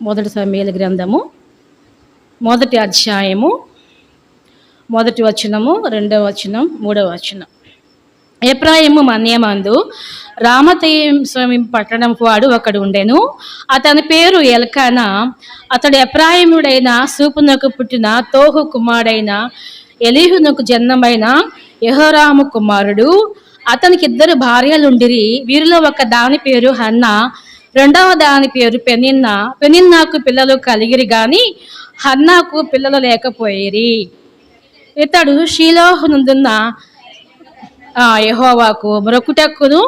మొదటి సమూయేలు గ్రంథము 1వ అధ్యాయము 1వ వచనము 2వ వచనం 3వ వచనం. ఎఫ్రాయిము మన్యమందు రామతీయ పట్టణంకు వాడు ఒకడు ఉండెను. అతని పేరు ఎల్కానా. అతడు ఎఫ్రాయిముడైన సూపునకు పుట్టిన తోహు కుమారుడైన ఎలీహునకు జన్మమైన యెహోరాము కుమారుడు. అతనికి 2 భార్యలుండిరి. వీరిలో ఒక దాని పేరు హన్నా, రెండవ దాని పేరు పెనిన్నా. పెనిన్నాకు పిల్లలు కలిగిరి గాని హన్నాకు పిల్లలు లేకపోయిరి. ఇతడు షీలోహునందున్న యెహోవాకు మొరకుటకును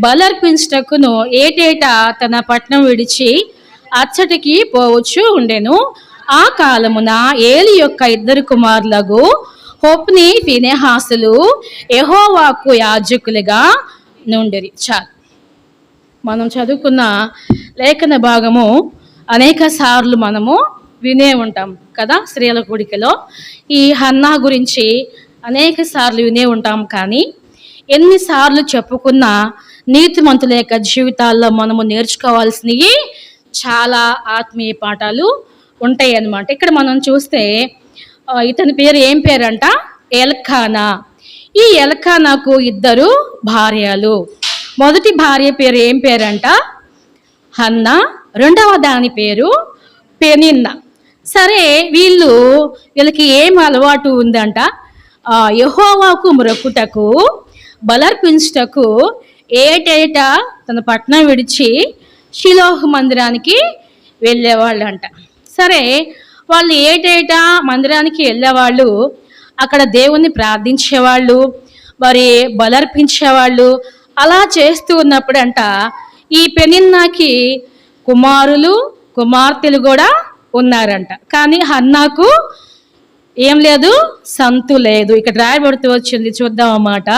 బలర్పించుటకును ఏటేటా తన పట్నం విడిచి అచ్చటికి పోవచ్చు ఉండెను. ఆ కాలమున ఏలి యొక్క 2 కుమారులకు హొఫ్ని ఫీనెహాసులు యెహోవాకు యాజకులుగా నుండిరి. చాలు, మనం చదువుకున్న లేఖన భాగము అనేక సార్లు మనము వినే ఉంటాం కదా. స్త్రీల కూడికలో ఈ హన్నా గురించి అనేక సార్లు వినే ఉంటాం. కానీ ఎన్నిసార్లు చెప్పుకున్న నీతిమంతుల యొక్క జీవితాల్లో మనము నేర్చుకోవాల్సినవి చాలా ఆత్మీయ పాఠాలు ఉంటాయి అన్నమాట. ఇక్కడ మనం చూస్తే ఇతని పేరు ఏం పేరంట? ఎల్కానా. ఈ ఎల్కానాకు 2 భార్యలు. మొదటి భార్య పేరు ఏం పేరంట? హన్నా. రెండవ దాని పేరు పెనిన్నా. సరే, వీళ్ళకి ఏం అలవాటు ఉందంట? యెహోవాకు మొరకుటకు బలర్పించుటకు ఏటేటా తన పట్నం విడిచి షిలోహు మందిరానికి వెళ్ళేవాళ్ళంట. సరే, వాళ్ళు ఏటేటా మందిరానికి వెళ్ళేవాళ్ళు. అక్కడ దేవుణ్ణి ప్రార్థించేవాళ్ళు, మరి బలర్పించేవాళ్ళు. అలా చేస్తూ ఉన్నప్పుడంట ఈ పెనిన్నాకి కుమారులు కుమార్తెలు కూడా ఉన్నారంట. కానీ హన్నాకు ఏం లేదు, సంతు లేదు. ఇక్కడ రాయబడుతూ వచ్చింది, చూద్దాం అన్నమాట.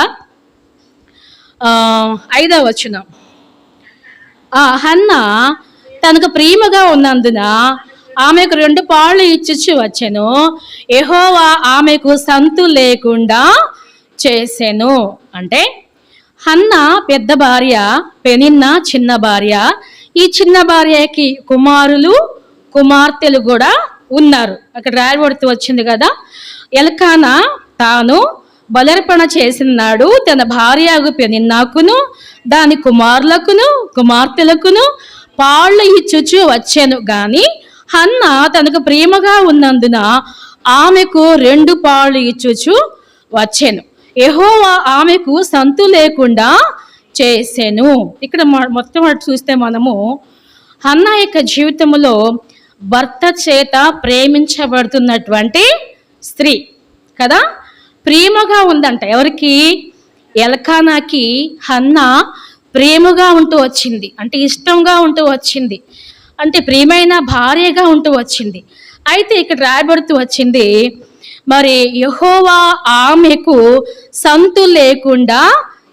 5వ వచనం. హన్నా తనకు ప్రియముగా ఉన్నందున ఆమెకు 2 పాళ్ళు ఇచ్చుచు వచ్చెను. యెహోవా ఆమెకు సంతు లేకుండా చేసెను. అంటే హన్నా పెద్ద భార్య, పెనిన్నా చిన్న భార్య. ఈ చిన్న భార్యకి కుమారులు కుమార్తెలు కూడా ఉన్నారు. అక్కడ రాయబడుతూ వచ్చింది కదా. ఎల్కానా తాను బలర్పణ చేసినాడు తన భార్యకు పెనిన్నాకును దాని కుమారులకును కుమార్తెలకును పాళ్ళు ఇచ్చుచు వచ్చెను. గాని హన్నా తనకు ప్రేమగా ఉన్నందున ఆమెకు 2 పాళ్ళు ఇచ్చుచు వచ్చెను. యెహోవా ఆమెకు సంతు లేకుండా చేసెను. ఇక్కడ మొట్టమొదటి చూస్తే మనము హన్నా యొక్క జీవితంలో భర్త చేత ప్రేమించబడుతున్నటువంటి స్త్రీ కదా. ప్రేమగా ఉందంట. ఎవరికి? ఎల్కానాకి హన్నా ప్రేమగా ఉంటూ వచ్చింది. అంటే ఇష్టంగా ఉంటూ వచ్చింది. అంటే ప్రియమైన భార్యగా ఉంటూ వచ్చింది. అయితే ఇక్కడ రాయబడుతూ వచ్చింది, మరి యెహోవా ఆమెకు సంతు లేకుండా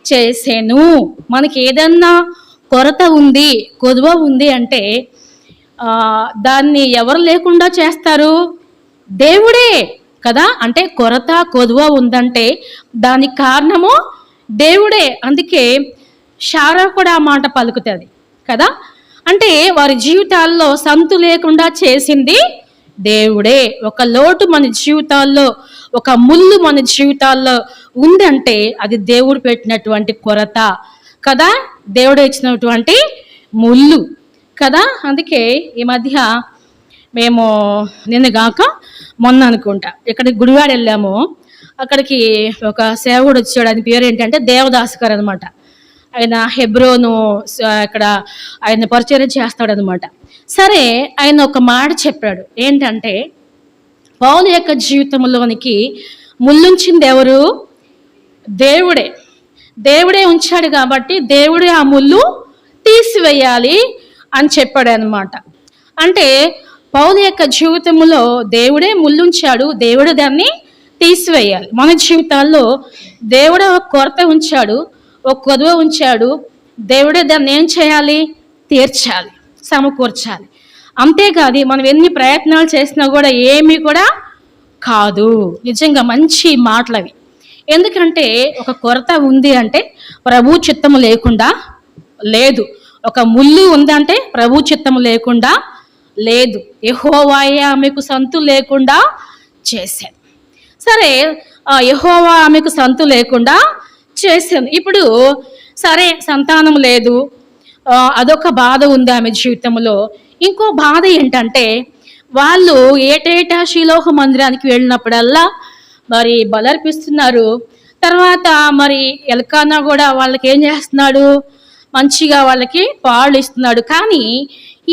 చేసెను. మనకి ఏదన్నా కొరత ఉంది, కొదువ ఉంది అంటే దాన్ని ఎవరు లేకుండా చేస్తారు? దేవుడే కదా. అంటే కొరత కొదువ ఉందంటే దానికి కారణము దేవుడే. అందుకే శారా కూడా ఆ మాట పలుకుతుంది కదా. అంటే వారి జీవితాల్లో సంతు లేకుండా చేసింది దేవుడే. ఒక లోటు మన జీవితాల్లో, ఒక ముళ్ళు మన జీవితాల్లో ఉందంటే అది దేవుడు పెట్టినటువంటి కొరత కదా, దేవుడు ఇచ్చినటువంటి ముళ్ళు కదా. అందుకే ఈ మధ్య మేము మొన్న అనుకుంటా ఇక్కడికి గుడివాడ వెళ్ళాము. అక్కడికి ఒక సేవకుడు వచ్చాడు. ఆయన పేరు ఏంటంటే దేవదాస్ గారు అనమాట. ఆయన హెబ్రోను ఇక్కడ ఆయన పరిచయం చేస్తాడనమాట. సరే, ఆయన ఒక మాట చెప్పాడు. ఏంటంటే పౌలు యొక్క జీవితంలోనికి ముళ్ళుంచింది ఎవరు? దేవుడే. దేవుడే ఉంచాడు కాబట్టి దేవుడే ఆ ముళ్ళు తీసివేయాలి అని చెప్పాడు అనమాట. అంటే పౌలు యొక్క జీవితంలో దేవుడే ముళ్ళుంచాడు, దేవుడు దాన్ని తీసివేయాలి. మన జీవితాల్లో దేవుడే ఒక కొరత ఉంచాడు, ఒక కొదువ ఉంచాడు. దేవుడే దాన్ని ఏం చేయాలి? తీర్చాలి, సమకూర్చాలి. అంతేకాదు మనం ఎన్ని ప్రయత్నాలు చేసినా కూడా ఏమీ కూడా కాదు. నిజంగా మంచి మాటలు అవి. ఎందుకంటే ఒక కొరత ఉంది అంటే ప్రభు చిత్తము లేకుండా లేదు. ఒక ముళ్ళు ఉందంటే ప్రభు చిత్తము లేకుండా లేదు, యెహోవాయే ఆమెకు సంతు లేకుండా చేశాను. సరే, యెహోవా ఆమెకు సంతు లేకుండా చేశాను. ఇప్పుడు సరే, సంతానం లేదు, అదొక బాధ ఉంది ఆమె జీవితంలో. ఇంకో బాధ ఏంటంటే, వాళ్ళు ఏటేటా షిలోహు మందిరానికి వెళ్ళినప్పుడల్లా మరి బలర్పిస్తున్నారు. తర్వాత మరి ఎల్కానా కూడా వాళ్ళకి ఏం చేస్తున్నాడు, మంచిగా వాళ్ళకి పాలు ఇస్తున్నాడు. కానీ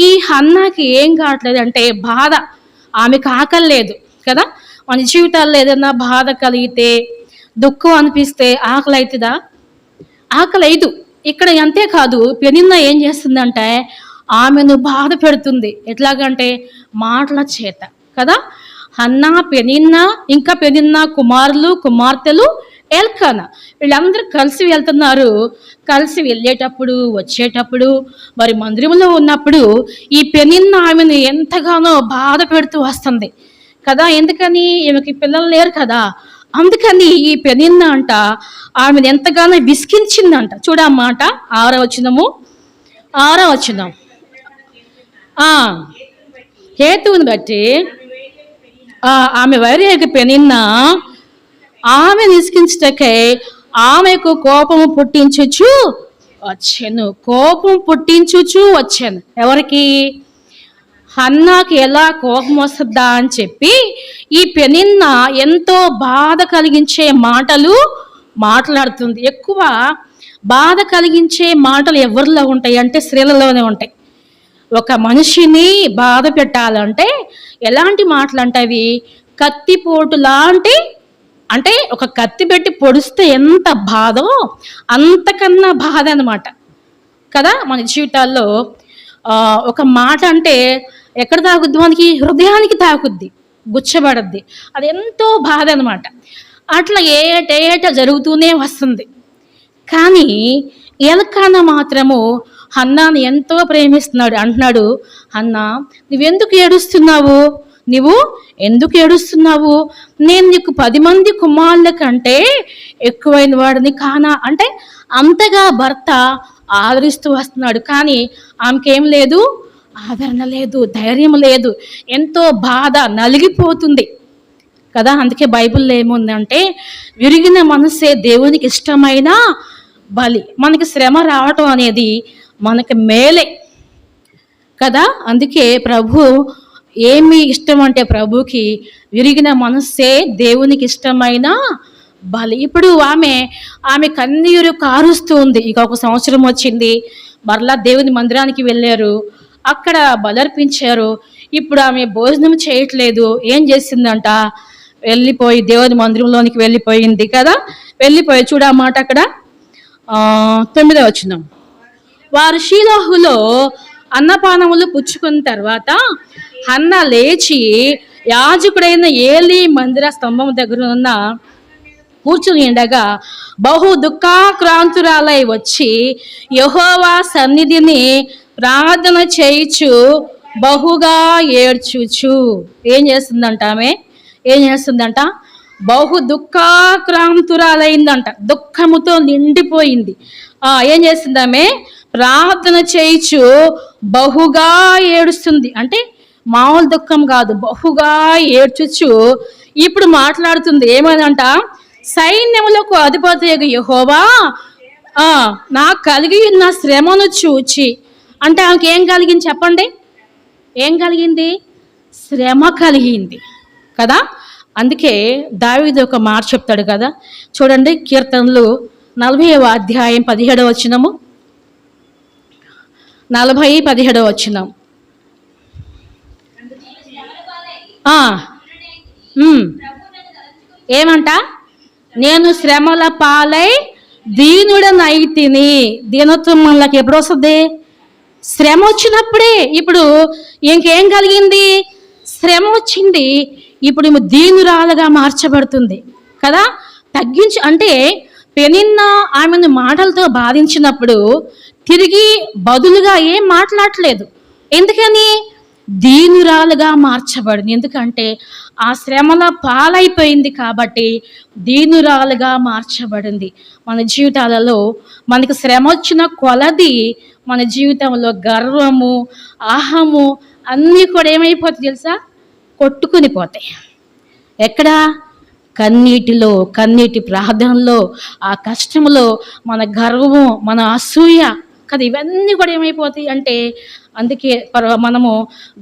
ఈ హన్నాకి ఏం కావట్లేదు అంటే బాధ. ఆమెకు ఆకలి లేదు కదా. మన జీవితాల్లో ఏదైనా బాధ కలిగితే, దుఃఖం అనిపిస్తే ఆకలి అవుతుందా? ఆకలి ఐదు. ఇక్కడ అంతేకాదు, పెనిన్న ఏం చేస్తుందంటే ఆమెను బాధ పెడుతుంది. ఎట్లాగంటే మాటల చేత కదా. హన్నా, పెనిన్న, ఇంకా పెనిన్న కుమారులు కుమార్తెలు ఎల్కానా, వీళ్ళందరూ కలిసి వెళ్తున్నారు. కలిసి వెళ్ళేటప్పుడు వచ్చేటప్పుడు మరి మందిరంలో ఉన్నప్పుడు ఈ పెనిన్న ఆమెను ఎంతగానో బాధ పెడుతూ వస్తుంది కదా. ఎందుకని? ఈమెకి పిల్లలు లేరు కదా. అందుకని ఈ పెనిన్న అంట ఆమెను ఎంతగానో విసిగించిందంట. చూడమాట 6వ వచనము. హేతువుని బట్టి ఆమె వైరేకి పెనిన్న ఆమె నిస్కించుటకై ఆమెకు కోపము పుట్టించుచు వచ్చాను. ఎవరికి? హన్నాకి ఎలా కోపం వస్తుందా అని చెప్పి ఈ పెనిన్న ఎంతో బాధ కలిగించే మాటలు మాట్లాడుతుంది. ఎక్కువ బాధ కలిగించే మాటలు ఎవరిలో ఉంటాయి అంటే స్త్రీలలోనే ఉంటాయి. ఒక మనిషిని బాధ పెట్టాలంటే ఎలాంటి మాటలు అంటే అవి కత్తిపోటు లాంటి, అంటే ఒక కత్తి పెట్టి పొడిస్తే ఎంత బాధో అంతకన్నా బాధ అన్నమాట కదా. మన జీవితాల్లో ఒక మాట అంటే ఎక్కడ తాగుద్ది? మనకి హృదయానికి తాకుద్ది, గుచ్చబడద్ది. అది ఎంతో బాధ అనమాట. అట్లా ఏటేట జరుగుతూనే వస్తుంది. కానీ ఎల్కానా మాత్రము హన్నాని ఎంతో ప్రేమిస్తున్నాడు. అంటున్నాడు, హన్నా నువ్వెందుకు ఏడుస్తున్నావు? నేను నీకు 10 మంది కుమారుల కంటే ఎక్కువైన వాడిని కానా? అంటే అంతగా భర్త ఆదరిస్తూ వస్తున్నాడు. కానీ ఆమెకేం లేదు, ఆదరణ లేదు, ధైర్యం లేదు, ఎంతో బాధ, నలిగిపోతుంది కదా. అందుకే బైబిల్లో ఏముందంటే విరిగిన మనసే దేవునికి ఇష్టమైన బలి. మనకి శ్రమ రావటం అనేది మనకి మేలే కదా. అందుకే ప్రభు ఏమి ఇష్టం అంటే ప్రభుకి విరిగిన మనస్సే దేవునికి ఇష్టమైన బలి. ఇప్పుడు ఆమె కన్నీరు కారుస్తూ ఉంది. ఇక 1 సంవత్సరం వచ్చింది, మరలా దేవుని మందిరానికి వెళ్ళారు, అక్కడ బలర్పించారు. ఇప్పుడు ఆమె భోజనం చేయట్లేదు. ఏం చేసిందంట? వెళ్ళిపోయి దేవుని మందిరంలోనికి వెళ్ళిపోయింది కదా. వెళ్ళిపోయి చూడమాట అక్కడ 9వ వచనం. వారు షీలోహులో అన్నపానములు పుచ్చుకున్న తర్వాత హన్న లేచి యాజకుడైన ఏలీ మందిర స్తంభం దగ్గర ఉన్న కూర్చుని ఉండగా బహు దుఃఖాక్రాంతురాలై వచ్చి యెహోవా సన్నిధిని ప్రార్థన చేయుచు బహుగా ఏడ్చుచు. ఏం చేస్తుందంట? బహు దుఃఖాక్రాంతురాలైందంట. దుఃఖముతో నిండిపోయింది. ఏం చేస్తుందామె? ప్రార్థన చేయుచు బహుగా ఏడుస్తుంది. అంటే మామూలు దుఃఖం కాదు, బహుగా ఏడ్చుచు ఇప్పుడు మాట్లాడుతుంది. ఏమనంట? సైన్యములకు అధిపతి యెహోవా నాకు కలిగి ఉన్న శ్రమను చూచి. అంటే ఆమెకి ఏం కలిగింది చెప్పండి? ఏం కలిగింది? శ్రమ కలిగింది కదా. అందుకే దావీదు ఒక మాట చెప్తాడు కదా. చూడండి, కీర్తనలు 40వ అధ్యాయం 17వ వచనము. 40:17 వచనం. ఏమంట? నేను శ్రమల పాలై దీనుడనైతిని. దీనత్వం మనకి ఎప్పుడు వస్తుంది? శ్రమ వచ్చినప్పుడే. ఇప్పుడు ఇంకేం కలిగింది? శ్రమ వచ్చింది. ఇప్పుడు దీనురాలుగా మార్చబడుతుంది కదా. అంటే పెనిన్న ఆమెను మాటలతో బాధించినప్పుడు తిరిగి బదులుగా ఏం మాట్లాడలేదు. ఎందుకని? దీనురాలుగా మార్చబడింది. ఎందుకంటే ఆ శ్రమల పాలైపోయింది కాబట్టి దీనురాలుగా మార్చబడింది. మన జీవితాలలో మనకి శ్రమ వచ్చిన కొలది మన జీవితంలో గర్వము, అహము అన్నీ కూడా ఏమైపోతాయి తెలుసా? కొట్టుకుని పోతాయి. ఎక్కడ? కన్నీటిలో, కన్నీటి ప్రార్థనలో, ఆ కష్టంలో, మన గర్వము, మన అసూయ కదా, ఇవన్నీ కూడా ఏమైపోతాయి అంటే, అందుకే మనము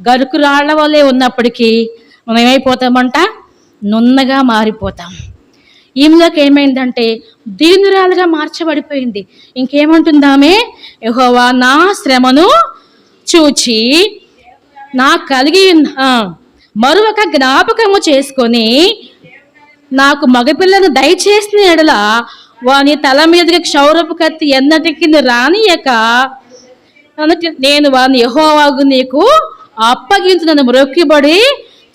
గరుకురాళ్ల వల్లే ఉన్నప్పటికీ మనం ఏమైపోతామంట? నున్నగా మారిపోతాం. ఈమెలోకి ఏమైందంటే దీనురాలుగా మార్చబడిపోయింది. ఇంకేమంటుందామే? యెహోవా నా శ్రమను చూచి నా కలిగి మరొక జ్ఞాపకము చేసుకొని నాకు మగపిల్లను దయచేసిన ఎడల వాని తల మీదకి క్షౌరపు కత్తి ఎన్నటికి రానియక నేను వాని యెహోవాకు నీకు అప్పగించునని మ్రొక్కిబడి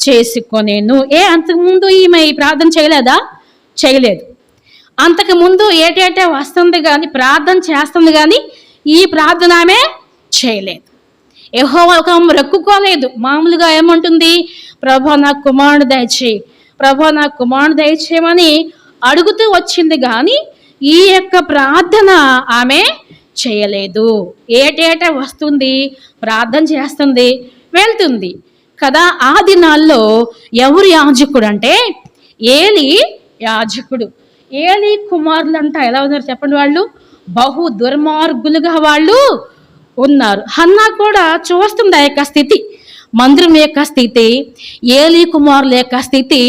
చేసుకొనేను. అంతకుముందు ఈమె ఈ ప్రార్థన చేయలేదా? చేయలేదు. అంతకుముందు ఏటేటా వస్తుంది కానీ, ప్రార్థన చేస్తుంది కానీ, ఈ ప్రార్థన ఆమె చేయలేదు. యెహోవాకు మొక్కుకోలేదు. మామూలుగా ఏమంటుంది? ప్రభా నాకు కుమారుడు దయచేయి, ప్రభా నాకు కుమారుడు దయచేయమని అడుగుతూ వచ్చింది కానీ ఈ యొక్క ప్రార్థన ఆమె చేయలేదు. ఏటేటా వస్తుంది, ప్రార్థన చేస్తుంది, వెళ్తుంది కదా. ఆ దినాల్లో ఎవరు యాజకుడు అంటే ఏలి యాజకుడు. ఏలి కుమారులు అంట ఎలా ఉన్నారు చెప్పండి? వాళ్ళు బహు దుర్మార్గులుగా వాళ్ళు ఉన్నారు. హన్నా కూడా చూస్తుంది ఆ యొక్క స్థితి, మందిరం యొక్క స్థితి, ఏలి కుమారుల యొక్క స్థితి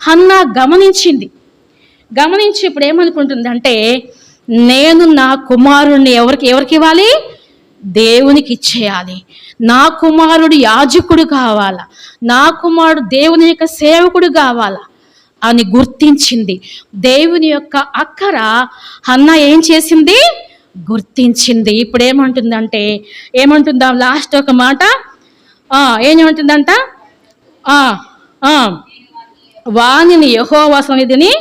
హన్నా గమనించింది. గమనించి ఇప్పుడు ఏమనుకుంటుంది అంటే, నేను నా కుమారుడిని ఎవరికి ఇవ్వాలి? దేవునికి ఇచ్చేయాలి. నా కుమారుడు యాజకుడు కావాలా, నా కుమారుడు దేవుని యొక్క సేవకుడు కావాలా అని గుర్తించింది. దేవుని యొక్క అక్కర హన్నా ఏం చేసింది? గుర్తించింది. ఇప్పుడు ఏమంటుందంటే, ఏమంటుందా లాస్ట్ ఒక మాట? ఏమంటుందంట? వానిని యెహోవా సన్నిధిని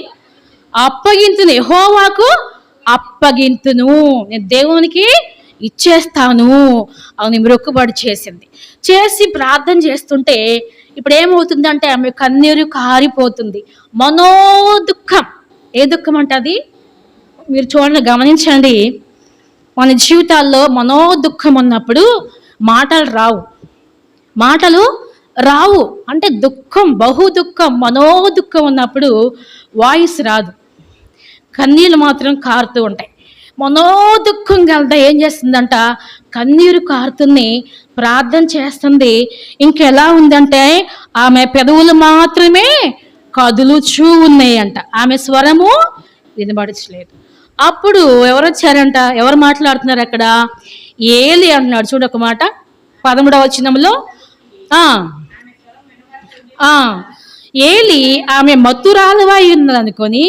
అప్పగింతును, యెహోవాకు అప్పగింతును, నేను దేవునికి ఇచ్చేస్తాను అని మొక్కుబడి చేసింది. చేసి ప్రార్థన చేస్తుంటే ఇప్పుడు ఏమవుతుందంటే ఆమె కన్నీరు కారిపోతుంది. మనోదుఖం. ఏ దుఃఖం అంటే అది మీరు చూడండి, గమనించండి. మన జీవితాల్లో మనోదుఖం ఉన్నప్పుడు మాటలు రావు. అంటే దుఃఖం, బహు దుఃఖం, మనోదుఖం ఉన్నప్పుడు వాయిస్ రాదు, కన్నీళ్ళు మాత్రం కారుతూ ఉంటాయి. మనోదుఖం కలదా ఏం చేస్తుందంట? కన్నీరు కారుతుంది, ప్రార్థన చేస్తుంది. ఇంకెలా ఉందంటే ఆమె పెదవులు మాత్రమే కదులుచూ ఉన్నాయి అంట, ఆమె స్వరము వినబడట్లేదు. అప్పుడు ఎవరు వచ్చారంట? ఎవరు మాట్లాడుతున్నారు అక్కడ? ఏలి అంటున్నాడు. చూడొక మాట 13వ వచనంలో, ఏలి ఆమె మత్తురాలువై ఉన్నదనుకొని,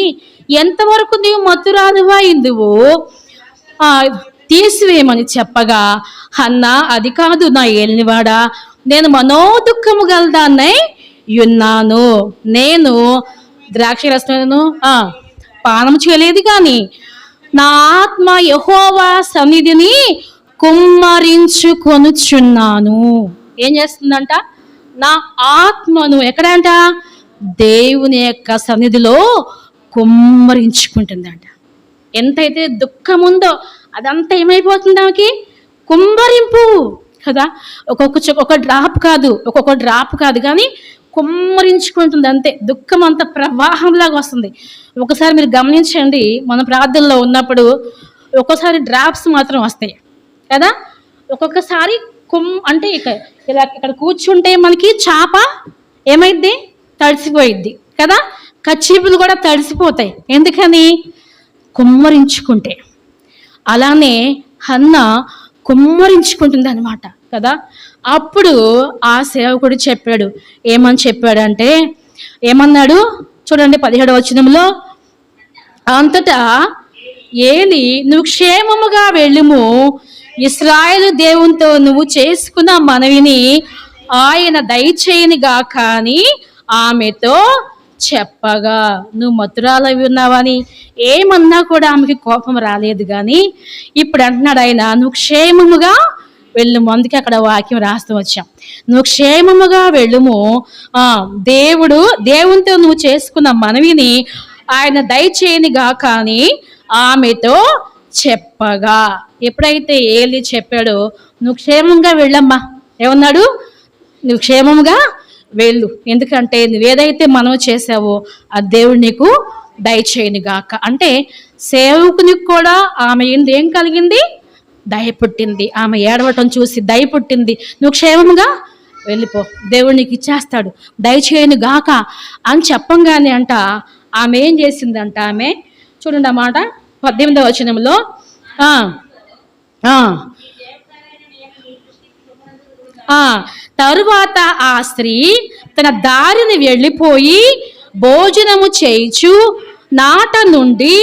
ఎంతవరకు నీవు మత్తురాలువై ఉందువు తీసివేయమని చెప్పగా, హన్నా అది కాదు నా ఏలినివాడా, నేను మనోదుఖము గలదాన్నై ఉన్నాను, నేను ద్రాక్షరసమును పానం చేయలేదు కానీ నా ఆత్మ యెహోవా సన్నిధిని కుమ్మరించుకొనుచున్నాను. ఏం చేస్తుందంట? నా ఆత్మను ఎక్కడంట? దేవుని యొక్క సన్నిధిలో కుమ్మరించుకుంటుందంట. ఎంతైతే దుఃఖం ఉందో అదంతా ఏమైపోతుంది ఆమెకి? కుమ్మరింపు కదా. ఒక్కొక్క డ్రాప్ కాదు కానీ కుమ్మరించుకుంటుంది అంతే. దుఃఖం అంత ప్రవాహంలాగా వస్తుంది. ఒకసారి మీరు గమనించండి, మన ప్రార్థనలో ఉన్నప్పుడు ఒక్కోసారి డ్రాప్స్ మాత్రం వస్తాయి కదా. ఒక్కొక్కసారి అంటే ఇక్కడ కూర్చుంటే మనకి చాప ఏమైద్ది? తడిసిపోయిద్ది కదా. కచ్చీపులు కూడా తడిసిపోతాయి. ఎందుకని? కుమ్మరించుకుంటే. అలానే హన్నా కుమ్మరించుకుంటుంది అనమాట కదా. అప్పుడు ఆ సేవకుడు చెప్పాడు. ఏమని చెప్పాడంటే, ఏమన్నాడు చూడండి 17వ వచనంలో, అంతటా ఏలి నువ్వు క్షేమముగా వెళ్ళుము, ఇశ్రాయేలు దేవునితో నువ్వు చేసుకున్న మనవిని ఆయన దయచేయనిగా కానీ ఆమెతో చెప్పగా, నువ్వు మతురాలవి ఉన్నావని ఏమన్నా కూడా ఆమెకి కోపం రాలేదు. కానీ ఇప్పుడు అంటున్నాడు ఆయన, నువ్వు క్షేమముగా వెళ్ళుము. అందుకే అక్కడ వాక్యం రాస్తూ వచ్చాం, నువ్వు క్షేమముగా వెళ్ళుము, దేవునితో నువ్వు చేసుకున్న మనవిని ఆయన దయచేయనిగా కానీ ఆమెతో చెప్పగా. ఎప్పుడైతే ఏలి చెప్పాడో, నువ్వు క్షేమంగా వెళ్ళమ్మా, ఏమన్నాడు? నువ్వు క్షేమంగా వెళ్ళు, ఎందుకంటే నువ్వేదైతే మనం చేసావో ఆ దేవుడు నీకు దయచేయను గాక. అంటే సేవకునికి కూడా ఆమె ఏం కలిగింది? దయ పుట్టింది. ఆమె ఏడవటం చూసి దయ పుట్టింది. నువ్వు క్షేమంగా వెళ్ళిపో, దేవుడు నీకు ఇచ్చేస్తాడు, దయచేయను గాక అని చెప్పంగానే అంట ఆమె ఏం చేసిందంట? ఆమె చూడండి ఆ మాట 18వ వచనంలో, తరువాత ఆ స్త్రీ తన దారిని వెళ్ళిపోయి భోజనము చేయుచు నాట నుండి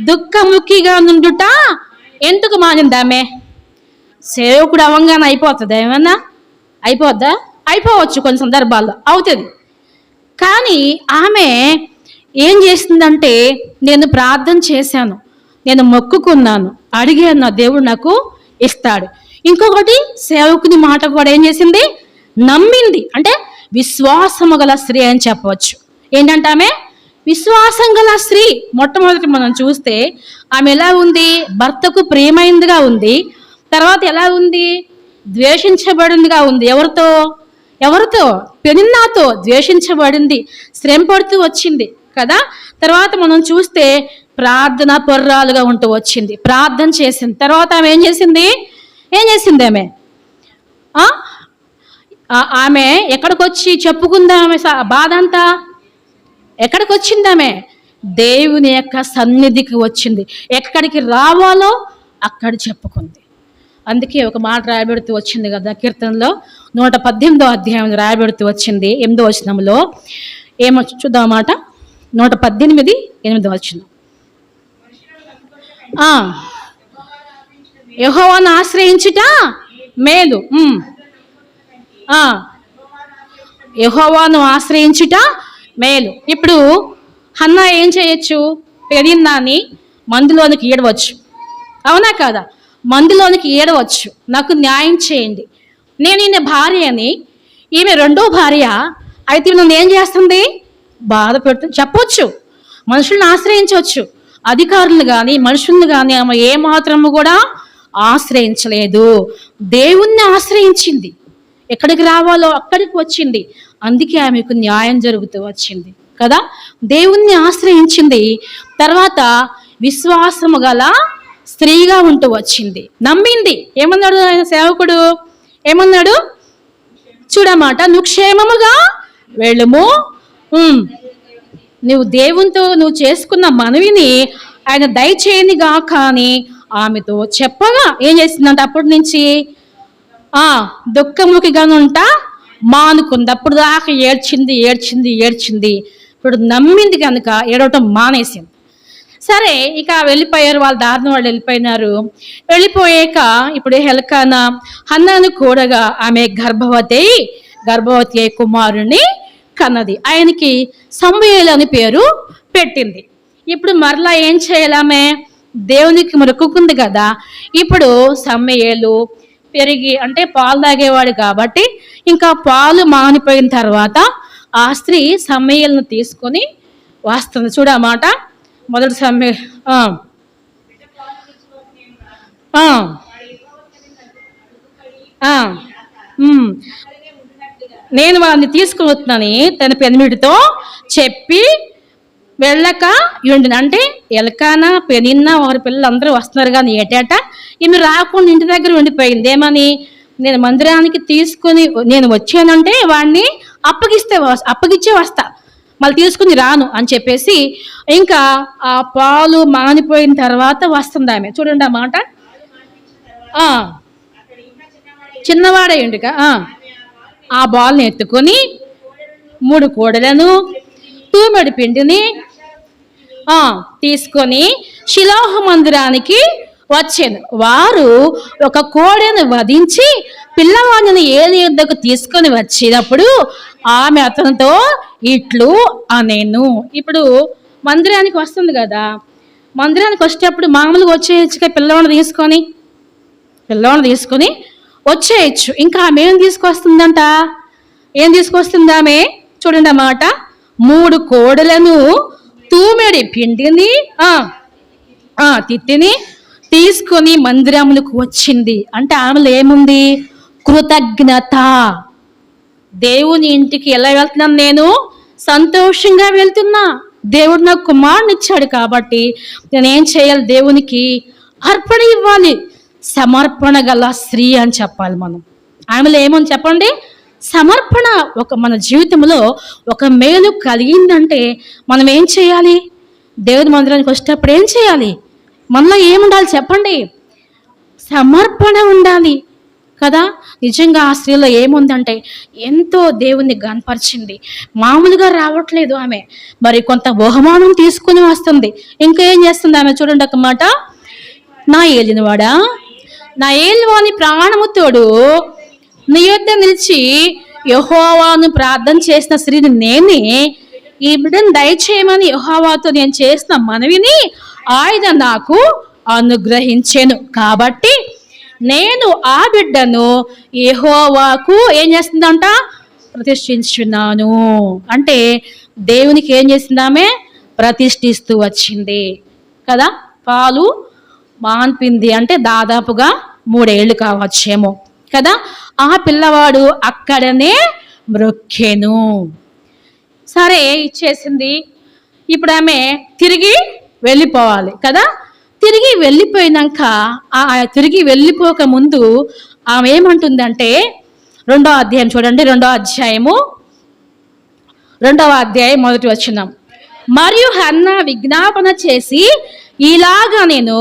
దుఃఖముఖిగా నుండుట ఎందుకు మానిందామె? సేవకుడు అవంగానే అయిపోతుంది ఏమన్నా? అయిపోద్దా? అయిపోవచ్చు, కొన్ని సందర్భాల్లో అవుతుంది. కానీ ఆమె ఏం చేసిందంటే, నేను ప్రార్థన చేశాను, నేను మొక్కుకున్నాను, అడిగాను, నా దేవుడు నాకు ఇస్తాడు. ఇంకొకటి సేవకుని మాట కూడా ఏం చేసింది? నమ్మింది. అంటే విశ్వాసము గల స్త్రీ అని చెప్పవచ్చు. ఏంటంటే ఆమె విశ్వాసం గల స్త్రీ. మొట్టమొదటి మనం చూస్తే ఆమె ఎలా ఉంది? భర్తకు ప్రియమైనదిగా ఉంది. తర్వాత ఎలా ఉంది? ద్వేషించబడిందిగా ఉంది. ఎవరితో? పెనిన్నాతో ద్వేషించబడింది, శ్రమ పడుతూ వచ్చింది కదా. తర్వాత మనం చూస్తే ప్రార్థన పొర్రాలుగా ఉంటూ వచ్చింది, ప్రార్థన చేసింది. తర్వాత ఆమె ఏం చేసింది? ఆమె ఎక్కడికి వచ్చి చెప్పుకుందా? ఆమె బాధ అంతా ఎక్కడికి వచ్చింది? ఆమె దేవుని యొక్క సన్నిధికి వచ్చింది. ఎక్కడికి రావాలో అక్కడ చెప్పుకుంది. అందుకే ఒక మాట రాయబెడుతూ వచ్చింది కదా కీర్తనలో, 118వ అధ్యాయం రాయబెడుతూ వచ్చింది 8వ వచనంలో. ఏమో చూద్దాం మాట, 118, 8వ వచనం. యెహోవాను ఆశ్రయించుట మేలు. యెహోవాను ఆశ్రయించుట మేలు. ఇప్పుడు హన్నా ఏం చేయొచ్చు? పెరిగిందాన్ని మందులోనికి ఈడవచ్చు, అవునా కాదా? మందులోనికి ఏడవచ్చు, నాకు న్యాయం చేయండి, నేను ఈయన భార్య అని. ఈమె రెండో భార్య అయితే నన్ను ఏం చేస్తుంది? బాధ పెడుతుంది చెప్పొచ్చు, మనుషుల్ని ఆశ్రయించవచ్చు. అధికారులు కానీ మనుషుల్ని కానీ ఆమె ఏమాత్రము కూడా ఆశ్రయించలేదు, దేవుణ్ణి ఆశ్రయించింది. ఎక్కడికి రావాలో అక్కడికి వచ్చింది. అందుకే ఆమెకు న్యాయం జరుగుతూ వచ్చింది కదా. దేవుణ్ణి ఆశ్రయించింది. తర్వాత విశ్వాసము గల స్త్రీగా ఉంటూ వచ్చింది, నమ్మింది. ఏమన్నాడు ఆయన సేవకుడు? ఏమన్నాడు చూడమాట, నువ్వు క్షేమముగా వెళ్ళుము, నువ్వు దేవునితో నువ్వు చేసుకున్న మనవిని ఆయన దయచేయనిగా కానీ ఆమెతో చెప్పగా ఏం చేసిందంట? అప్పటి నుంచి దుఃఖముఖిగా ఉంటా మానుకుంది. అప్పుడు దాకా ఏడ్చింది. ఇప్పుడు నమ్మింది కనుక ఏడవటం మానేసింది. సరే, ఇక వెళ్ళిపోయారు, వాళ్ళ దారిని వాళ్ళు వెళ్ళిపోయినారు. వెళ్ళిపోయాక ఇప్పుడు ఎల్కానా హన్నాను కూడగా ఆమె గర్భవతి అయి కుమారుని కన్నది. ఆయనకి సమూయేలు అని పేరు పెట్టింది. ఇప్పుడు మరలా ఏం చేయాలామె? దేవునికి మొక్కుకుంది కదా. ఇప్పుడు సమూయేలు పెరిగి, అంటే పాలు తాగేవాడు కాబట్టి ఇంకా పాలు మానిపోయిన తర్వాత ఆ స్త్రీ సమూయేలును తీసుకొని వస్తుంది. చూడమాట, మొదటి సమూయేలు నేను వాళ్ళని తీసుకుని వస్తున్నానని తన పెనిమిటితో చెప్పి వెళ్ళక ఉండిన. అంటే ఎల్కానా పెనిన్నా వారి పిల్లలు అందరూ వస్తున్నారు కానీ ఏటేట ఈమె రాకుండా ఇంటి దగ్గర ఉండిపోయింది. ఏమని? నేను మందిరానికి తీసుకుని నేను వచ్చానంటే వాడిని అప్పగిచ్చే వస్తా, మళ్ళీ తీసుకుని రాను అని చెప్పేసి ఇంకా ఆ పాలు మానిపోయిన తర్వాత వస్తుంది ఆమె. చూడండి ఆ మాట, చిన్నవాడేయుండిగా ఆ బాల్ని ఎత్తుకొని 3 కోడలను తూమెడు పిండిని తీసుకొని షిలోహు మందిరానికి వచ్చాను. వారు ఒక కోడెను వధించి పిల్లవాడిని ఏలి యుద్ధకు తీసుకొని వచ్చినప్పుడు ఆమె అతనితో ఇట్లు అనేను. ఇప్పుడు మందిరానికి వస్తుంది కదా, మందిరానికి వచ్చేటప్పుడు మామూలుగా వచ్చేయచ్చుగా, పిల్లవాడిని తీసుకొని వచ్చేయచ్చు. ఇంకా ఆమె ఏం తీసుకొస్తుందంట? ఆమె చూడండి అన్నమాట, 3 కోడలను తూమెడి పిండిని తిత్తిని తీసుకొని మందిరములకు వచ్చింది. అంటే ఆమెలో ఏముంది? కృతజ్ఞత. దేవుని ఇంటికి ఎలా వెళ్తున్నాను? నేను సంతోషంగా వెళ్తున్నా. దేవుడు నాకు కుమారుని ఇచ్చాడు కాబట్టి నేనేం చేయాలి? దేవునికి అర్పణ ఇవ్వాలి. సమర్పణ గల స్త్రీ అని చెప్పాలి మనం. ఆమెలో ఏమని చెప్పండి? సమర్పణ. మన జీవితంలో ఒక మేలు కలిగిందంటే మనం ఏం చేయాలి? దేవుని మందిరానికి వచ్చేటప్పుడు ఏం చేయాలి? మనలో ఏముండాలి చెప్పండి? సమర్పణ ఉండాలి కదా. నిజంగా ఆ స్త్రీలో ఏముందంటే ఎంతో దేవుణ్ణి గనపరిచింది. మామూలుగా రావట్లేదు ఆమె, మరి కొంత బహుమానం తీసుకుని వస్తుంది. ఇంకా ఏం చేస్తుంది ఆమె? చూడండి ఒక మాట. నా ఏలినవాడా, నా ఏలివాని ప్రాణము తోడు నీ యొద్ద నిలిచి యెహోవాను ప్రార్థన చేసిన స్త్రీని నేనే, ఈ బిడ్డను దయచేయమని యెహోవాతో నేను చేసిన మనవిని ఆయన నాకు అనుగ్రహించెను. కాబట్టి నేను ఆ బిడ్డను యెహోవాకు ఏం చేస్తుందంట? ప్రతిష్ఠించున్నాను. అంటే దేవునికి ఏం చేసిందామే? ప్రతిష్ఠిస్తూ వచ్చింది కదా. పాలు మాన్పింది అంటే దాదాపుగా 3 ఏళ్ళు కావచ్చేమో కదా. ఆ పిల్లవాడు అక్కడనే మ్రొక్కెను. సరే ఇచ్చేసింది. ఇప్పుడు ఆమె తిరిగి వెళ్ళిపోవాలి కదా. తిరిగి వెళ్ళిపోయినాక తిరిగి వెళ్ళిపోక ముందు ఆమె ఏమంటుందంటే 2వ అధ్యాయం చూడండి. 2వ అధ్యాయము 2వ అధ్యాయం 1వ వచనం. మరియు హన్నా విజ్ఞాపన చేసి ఇలాగా నేను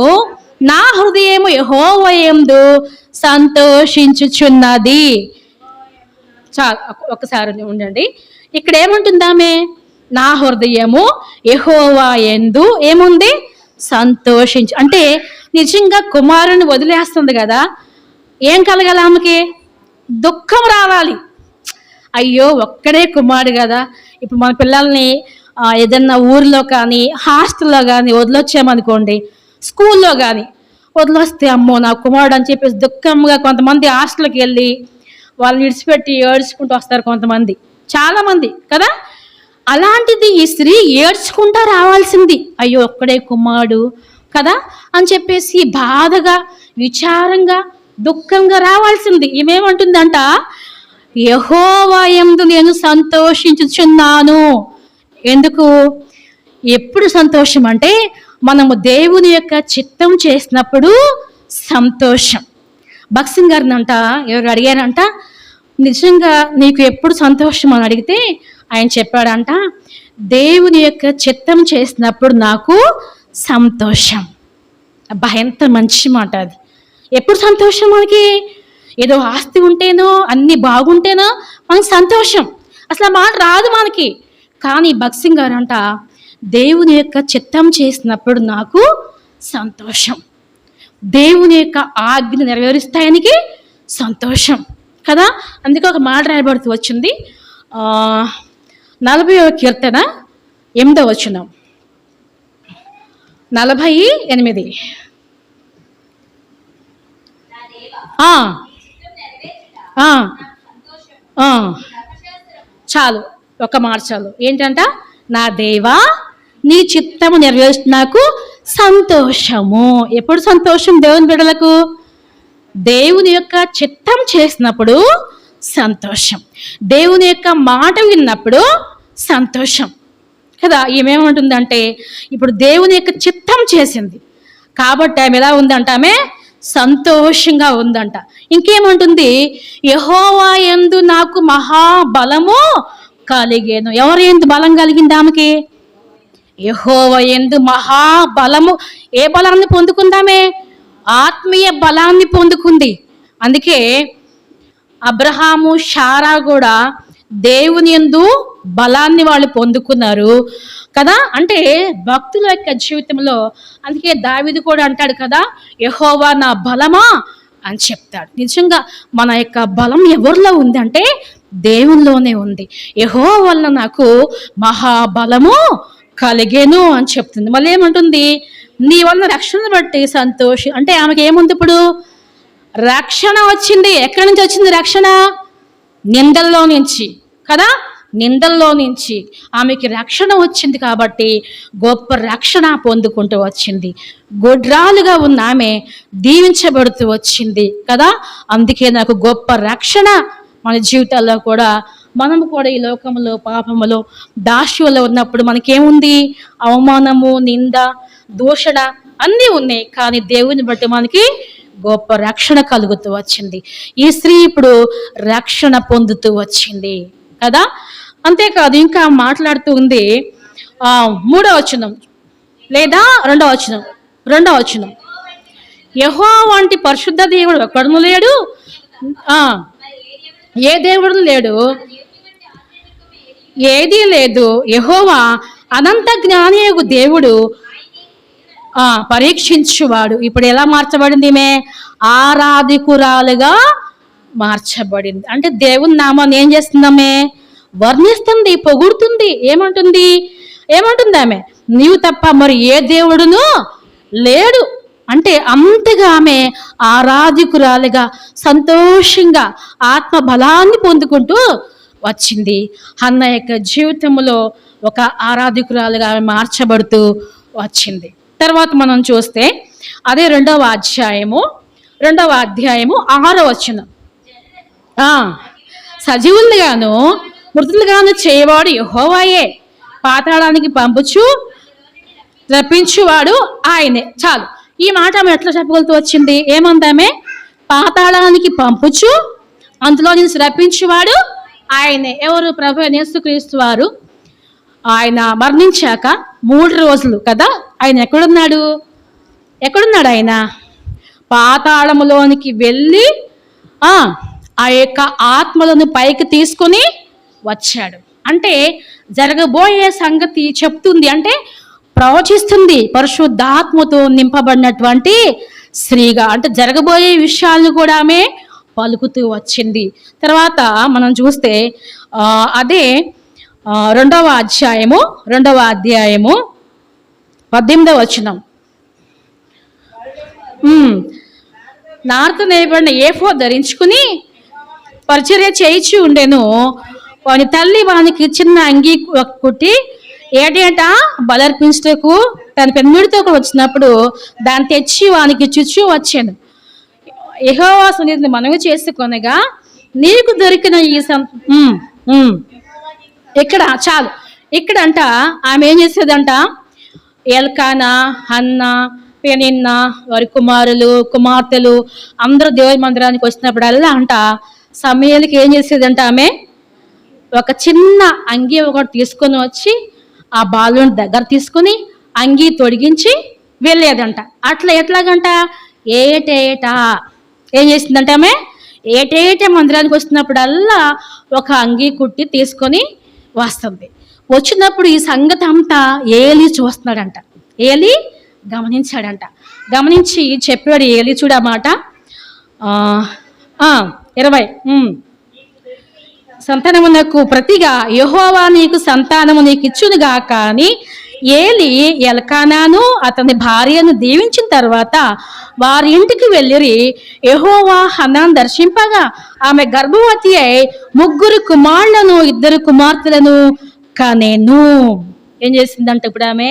నా హృదయము యెహోవా యందు సంతోషించుచున్నది. ఒకసారి ఉండండి. ఇక్కడ ఏమంటుందామే? నా హృదయము యెహోవా యందు ఏముంది? సంతోషించు. అంటే నిజంగా కుమారుని వదిలేస్తుంది కదా. ఏం కలగాలి ఆమెకి? దుఃఖం రావాలి. అయ్యో ఒక్కడే కుమారుడు కదా. ఇప్పుడు మన పిల్లల్ని ఏదన్నా ఊర్లో కానీ హాస్టల్లో కానీ వదిలొచ్చామనుకోండి, స్కూల్లో కానీ వదిలొస్తే అమ్మో నా కుమారుడు అని చెప్పేసి దుఃఖంగా కొంతమంది హాస్టల్కి వెళ్ళి వాళ్ళని విడిచిపెట్టి ఏడ్చుకుంటూ వస్తారు కొంతమంది, చాలామంది కదా. అలాంటిది ఈ స్త్రీ ఏడ్చుకుంటా రావాల్సింది. అయ్యో ఒక్కడే కుమారుడు కదా అని చెప్పేసి బాధగా విచారంగా దుఃఖంగా రావాల్సింది. ఏమేమంటుందంట? యెహోవా యందు నేను సంతోషించుచున్నాను. ఎందుకు? ఎప్పుడు సంతోషం అంటే మనము దేవుని యొక్క చిత్తం చేసినప్పుడు సంతోషం. భక్సింగ్ గారిని అంట ఎవరు అడిగారంట, నిజంగా నీకు ఎప్పుడు సంతోషం అని అడిగితే ఆయన చెప్పాడంట, దేవుని యొక్క చిత్తం చేసినప్పుడు నాకు సంతోషం. అబ్బా ఎంత మంచి మాట అది. ఎప్పుడు సంతోషం మనకి? ఏదో ఆస్తి ఉంటేనో అన్ని బాగుంటేనో మనకి సంతోషం. అసలు ఆ మాట రాదు మనకి. కానీ భక్సింగ్ గారు అంట దేవుని యొక్క చిత్తం చేసినప్పుడు నాకు సంతోషం. దేవుని యొక్క ఆజ్ఞ నెరవేరుస్తాయనికి సంతోషం కదా. అందుకే ఒక మాట రాయబడుతూ వచ్చింది. 40వ కీర్తన 8వ వచనం. 48. చాలు, ఒక మాట చాలు. ఏంటంట? నా దేవా నీ చిత్తము నెరవేర్చు నాకు సంతోషము. ఎప్పుడు సంతోషం దేవుని బిడ్డలకు? దేవుని యొక్క చిత్తం చేసినప్పుడు సంతోషం, దేవుని యొక్క మాట విన్నప్పుడు సంతోషం కదా. ఏమేమంటుందంటే ఇప్పుడు దేవుని యొక్క చిత్తం చేసింది కాబట్టి ఆమె ఎలా ఉందంట? ఆమె సంతోషంగా ఉందంట. ఇంకేమంటుంది? యెహోవా యందు నాకు మహాబలము కలిగేను. ఎవరు ఎందు బలం కలిగింది ఆమెకి? యెహోవా యందు మహాబలము. ఏ బలాన్ని పొందుకుందామే? ఆత్మీయ బలాన్ని పొందుకుంది. అందుకే అబ్రహాము శారా కూడా దేవుని యందు బలాన్ని వాళ్ళు పొందుకున్నారు కదా. అంటే భక్తుల యొక్క జీవితంలో అందుకే దావీదు కూడా అంటాడు కదా, యెహోవా నా బలమా అని చెప్తాడు. నిజంగా మన యొక్క బలం ఎవరిలో ఉంది అంటే దేవునిలోనే ఉంది. యెహోవా వల్ల నాకు మహాబలము కలిగేను అని చెప్తుంది. మళ్ళీ ఏమంటుంది? నీ వల్ల రక్షణ బట్టి సంతోషం. అంటే ఆమెకి ఏముంది? ఇప్పుడు రక్షణ వచ్చింది. ఎక్కడి నుంచి వచ్చింది రక్షణ? నిందల్లో నుంచి కదా. నిందల్లో నుంచి ఆమెకి రక్షణ వచ్చింది కాబట్టి గొప్ప రక్షణ పొందుకుంటూ వచ్చింది. గొడ్రాలుగా ఉన్న ఆమె దీవించబడుతూ వచ్చింది కదా. అందుకే నాకు గొప్ప రక్షణ మన జీవితాల్లో కూడా మనము కూడా ఈ లోకంలో పాపములో దాస్యంలో ఉన్నప్పుడు మనకేముంది? అవమానము, నింద, దూషణ అన్నీ ఉన్నాయి. కానీ దేవుని బట్టి మనకి గొప్ప రక్షణ కలుగుతూ వచ్చింది. ఈ స్త్రీ ఇప్పుడు రక్షణ పొందుతూ వచ్చింది కదా. అంతేకాదు ఇంకా మాట్లాడుతూ ఉంది. 3వ వచనం లేదా 2వ వచనం. యెహోవా వంటి పరిశుద్ధ దేవుడు ఒక్కడును లేడు, ఏ దేవుడు లేడు, ఏదీ లేదు. యెహోవా అనంత జ్ఞానియగు దేవుడు, పరీక్షించువాడు. ఇప్పుడు ఎలా మార్చబడింది? ఈమె ఆరాధికురాలుగా మార్చబడింది. అంటే దేవుని నామాన్ని ఏం చేస్తుందామె? వర్ణిస్తుంది, పొగుడుతుంది. ఏమంటుంది ఆమె? నీవు తప్ప మరి ఏ దేవుడును లేడు అంటే అంతగా ఆమె ఆరాధికురాలుగా సంతోషంగా ఆత్మ బలాన్ని పొందుకుంటూ వచ్చింది. హన్న యొక్క జీవితంలో ఒక ఆరాధికురాలుగా ఆమె మార్చబడుతూ వచ్చింది. తర్వాత మనం చూస్తే అదే 2వ అధ్యాయము 6వ వచనం. సజీవులుగాను మృతులుగాను చేయవాడు యెహోవాయే, పాతాళానికి పంపుచు రప్పించువాడు ఆయనే. చాలు, ఈ మాట ఆమె ఎట్లా చెప్పగలుగుతూ వచ్చింది? ఏమందామే? పాతాళానికి పంపుచు అందులో నుంచి రప్పించువాడు ఆయనే. ఎవరు? ప్రభు యేసుక్రీస్తు వారు. ఆయన మరణించాక 3 రోజులు కదా ఆయన ఎక్కడున్నాడు? ఆయన పాతాళములోనికి వెళ్ళి ఆ యొక్క ఆత్మలను పైకి తీసుకొని వచ్చాడు. అంటే జరగబోయే సంగతి చెప్తుంది, అంటే ప్రవచిస్తుంది. పరిశుద్ధాత్మతో నింపబడినటువంటి స్త్రీగా, అంటే జరగబోయే విషయాలను కూడా ఆమె పలుకుతూ వచ్చింది. తర్వాత మనం చూస్తే అదే 2వ అధ్యాయము 18వ వచనం. నారతో నేయబడిన ఏఫోదు ధరించుకుని పరిచర్య చేయించి ఉండెను. వాని తల్లి వానికి చిన్న అంగీ కుట్టి ఏటేటా బలర్పించటకు తన పెన్నుడితో వచ్చినప్పుడు దాన్ని తెచ్చి వానికి చుచ్చు వచ్చాను. యెహోవా సన్నిధిని మనవి చేసుకొనగా నీకు దొరికిన ఈ ఇక్కడ చాలు. ఇక్కడ అంట ఆమె ఏం చేసేదంట? ఎల్కానా, హన్న, పెనిన్న వారి కుమార్తెలు అందరూ దేవుని మందిరానికి వచ్చినప్పుడల్లా అంట సమయాలకి ఏం చేసేదంట? ఆమె ఒక చిన్న అంగీ ఒకటి తీసుకొని వచ్చి ఆ బాలుని దగ్గర తీసుకుని అంగీ తొడిగించి వెళ్ళేదంట. అట్లా ఎట్లాగంట? ఏటేటా ఏం చేసిందంట ఆమె? ఏటేటా మందిరానికి వస్తున్నప్పుడల్లా ఒక అంగీ కుట్టి తీసుకొని వస్తుంది. వచ్చినప్పుడు ఈ సంగతి అంతా ఏలి చూస్తున్నాడంట. ఏలి గమనించాడంట. గమనించి చెప్పాడు ఏలి, చూడమాట 20 సంతానమునకు ప్రతిగా యెహోవా నీకు సంతానము నీకు ఇచ్చునుగా. కానీ ఏలి ఎల్కానాను అతని భార్యను దీవించిన తర్వాత వారి ఇంటికి వెళ్ళిరి. యెహోవా హన్నాను దర్శింపగా ఆమె గర్భవతి అయి 3 కుమారులను 2 కుమార్తెలను కనెను. ఏం చేసిందంటే ఇప్పుడు ఆమె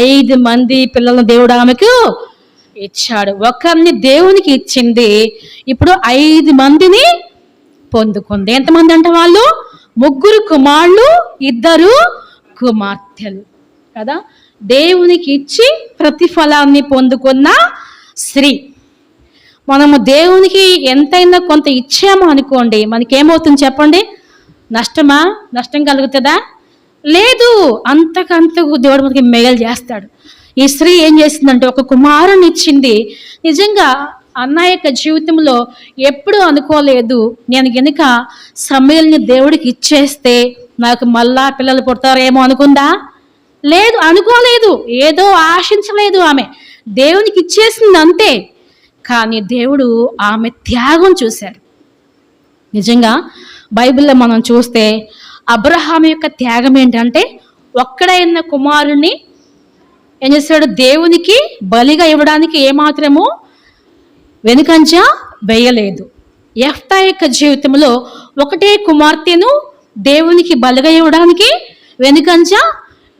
5 మంది పిల్లలను దేవుడు ఆమెకు ఇచ్చాడు. ఒకరిని దేవునికి ఇచ్చింది, ఇప్పుడు 5 మందిని పొందుకుంది. ఎంతమంది అంటే వాళ్ళు? 3 కుమారులు 2 కుమార్తెలు కదా. దేవునికి ఇచ్చి ప్రతిఫలాన్ని పొందుకున్న స్త్రీ. మనము దేవునికి ఎంతైనా కొంత ఇచ్చామో అనుకోండి, మనకేమవుతుంది చెప్పండి? నష్టమా? నష్టం కలుగుతుందా? లేదు, అంతకంతకు దేవుడు మనకి మేలు చేస్తాడు. ఈ స్త్రీ ఏం చేసిందంటే ఒక కుమారుని ఇచ్చింది. నిజంగా అన్న యొక్క జీవితంలో ఎప్పుడు అనుకోలేదు, నేను గనుక సమయల్ని దేవుడికి ఇచ్చేస్తే నాకు మళ్ళా పిల్లలు పుడతారేమో అనుకుందా? లేదు, అనుకోలేదు. ఏదో ఆశించలేదు. ఆమె దేవునికి ఇచ్చేసింది అంతే. కానీ దేవుడు ఆమె త్యాగం చూశాడు. నిజంగా బైబిల్లో మనం చూస్తే అబ్రహాం యొక్క త్యాగం ఏంటంటే ఒక్కడైన కుమారుణ్ణి ఏం చేశాడు? దేవునికి బలిగా ఇవ్వడానికి ఏమాత్రము వెనుకంజ వేయలేదు. యెఫ్తా యొక్క జీవితంలో ఒకటే కుమార్తెను దేవునికి బలిగా ఇవ్వడానికి వెనుకంజ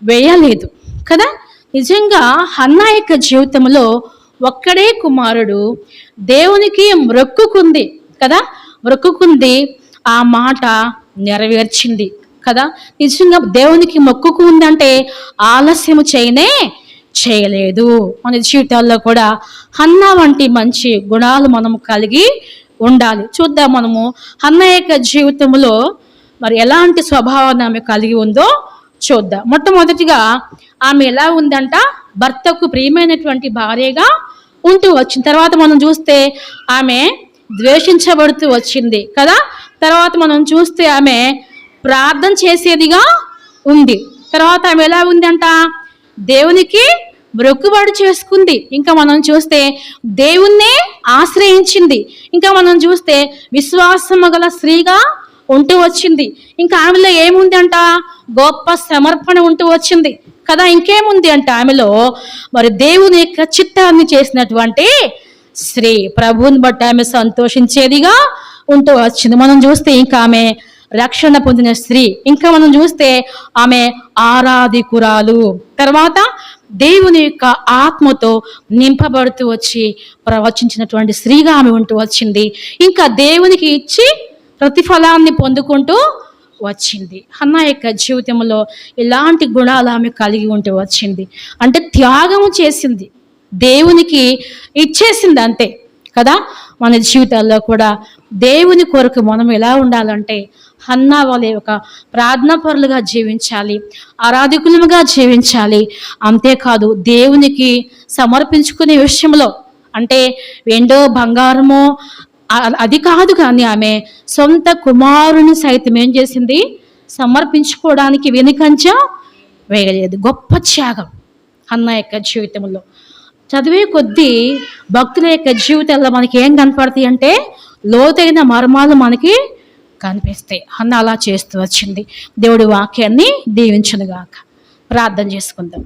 వేయలేదు కదా. నిజంగా హన్నా యొక్క జీవితంలో ఒక్కడే కుమారుడు దేవునికి మొక్కుకుంది కదా. మొక్కుకుంది. ఆ మాట నెరవేర్చింది కదా. నిజంగా దేవునికి మొక్కుకు ఉందంటే ఆలస్యం చేయలేదు. మన జీవితాల్లో కూడా హన్నా వంటి మంచి గుణాలు మనము కలిగి ఉండాలి. చూద్దాం మనము హన్నా యొక్క జీవితంలో మరి ఎలాంటి స్వభావాన్ని ఆమె కలిగి ఉందో చూద్దాం. మొట్టమొదటిగా ఆమె ఎలా ఉందంట, భర్తకు ప్రియమైనటువంటి భార్యగా ఉంటూ వచ్చింది. తర్వాత మనం చూస్తే ఆమె ద్వేషించబడుతూ వచ్చింది కదా. తర్వాత మనం చూస్తే ఆమె ప్రార్థన చేసేదిగా ఉంది. తర్వాత ఆమె ఎలా ఉందంట, దేవునికి మొక్కుబడి చేసుకుంది. ఇంకా మనం చూస్తే దేవుణ్ణే ఆశ్రయించింది. ఇంకా మనం చూస్తే విశ్వాసము గల స్త్రీగా ఉంటూ వచ్చింది. ఇంకా ఆమెలో ఏముంది అంట, గొప్ప సమర్పణ ఉంటూ వచ్చింది కదా. ఇంకేముంది అంటే ఆమెలో మరి దేవుని యొక్క చిత్తాన్ని చేసినటువంటి స్త్రీ, ప్రభువుని బట్టి ఆమె సంతోషించేదిగా ఉంటూ వచ్చింది. మనం చూస్తే ఇంకా ఆమె రక్షణ పొందిన స్త్రీ. ఇంకా మనం చూస్తే ఆమె ఆరాధికురాలు. తర్వాత దేవుని యొక్క ఆత్మతో నింపబడుతూ వచ్చి ప్రవచించినటువంటి స్త్రీగా ఆమె ఉంటూ వచ్చింది. ఇంకా దేవునికి ఇచ్చి ప్రతిఫలాన్ని పొందుకుంటూ వచ్చింది. హన్నా యొక్క జీవితంలో ఇలాంటి గుణాలు ఆమె కలిగి ఉంటూ వచ్చింది. అంటే త్యాగము చేసింది, దేవునికి ఇచ్చేసింది అంతే కదా. మన జీవితాల్లో కూడా దేవుని కొరకు మనం ఎలా ఉండాలంటే హన్నా వలె ఒక ప్రార్థనాపరులుగా జీవించాలి, ఆరాధకులుగా జీవించాలి. అంతేకాదు దేవునికి సమర్పించుకునే విషయంలో అంటే వెండో బంగారమో అది కాదు, కానీ ఆమె సొంత కుమారుని సైతం ఏం చేసింది, సమర్పించుకోవడానికి వెనుకంజ వేయలేదు. గొప్ప త్యాగం హన్నా యొక్క జీవితంలో. చదివే కొద్దీ భక్తుల యొక్క జీవితాల్లో మనకి ఏం కనపడతాయి అంటే లోతైన మర్మాలు మనకి కనిపిస్తాయి. హన్నా అలా చేస్తూ వచ్చింది. దేవుడి వాక్యాన్ని దీవించునుగాక. ప్రార్థన చేసుకుందాం.